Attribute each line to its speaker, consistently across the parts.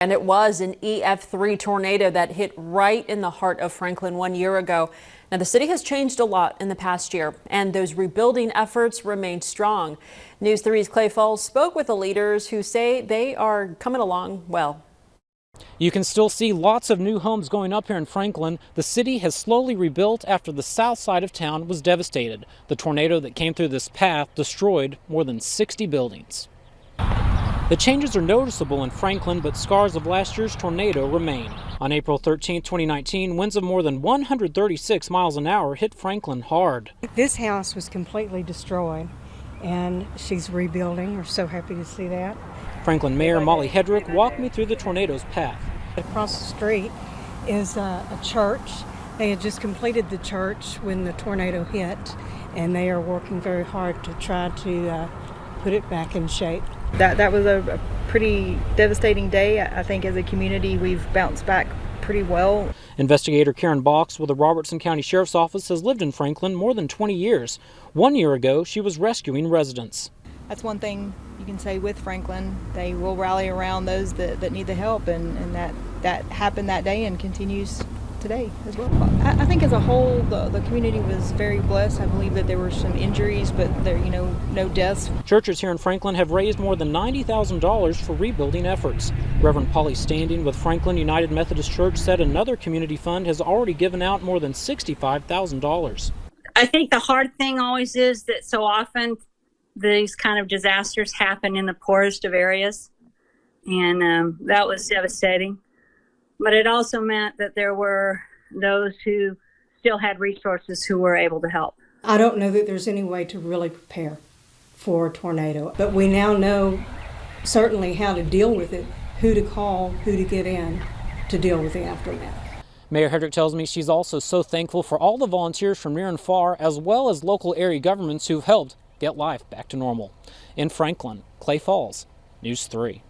Speaker 1: And it was an EF3 tornado that hit right in the heart of Franklin 1 year ago. Now, the city has changed a lot in the past year, and those rebuilding efforts remain strong. News 3's Clay Falls spoke with the leaders who say they are coming along well.
Speaker 2: You can still see lots of new homes going up here in Franklin. The city has slowly rebuilt after the south side of town was devastated. The tornado that came through this path destroyed more than 60 buildings. The changes are noticeable in Franklin, but scars of last year's tornado remain. On April 13, 2019, winds of more than 136 miles an hour hit Franklin hard.
Speaker 3: This house was completely destroyed, and she's rebuilding. We're so happy to see that.
Speaker 2: Franklin Mayor Molly Hedrick walked me through the tornado's path.
Speaker 3: Across the street is a church. They had just completed the church when the tornado hit, and they are working very hard to try to put it back in shape.
Speaker 4: That was a pretty devastating day. I think as a community we've bounced back pretty well.
Speaker 2: Investigator Karen Box with the Robertson County Sheriff's Office has lived in Franklin more than 20 years. 1 year ago, she was rescuing residents.
Speaker 4: That's one thing you can say with Franklin. They will rally around those that need the help, and that happened that day and continues today as well. I think as a whole the community was very blessed. I believe that there were some injuries, but there no deaths.
Speaker 2: Churches here in Franklin have raised more than $90,000 for rebuilding efforts. Reverend Polly Standing with Franklin United Methodist Church said another community fund has already given out more than $65,000.
Speaker 5: I think the hard thing always is that so often these kind of disasters happen in the poorest of areas, and that was devastating. But it also meant that there were those who still had resources who were able to help.
Speaker 3: I don't know that there's any way to really prepare for a tornado, but we now know certainly how to deal with it, who to call, who to get in to deal with the aftermath.
Speaker 2: Mayor Hedrick tells me she's also so thankful for all the volunteers from near and far, as well as local area governments who've helped get life back to normal. In Franklin, Clay Falls, News 3.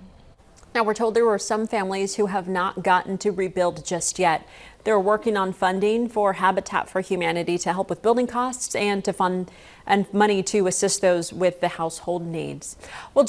Speaker 1: Now, we're told there were some families who have not gotten to rebuild just yet. They're working on funding for Habitat for Humanity to help with building costs and to fund money to assist those with the household needs. Well,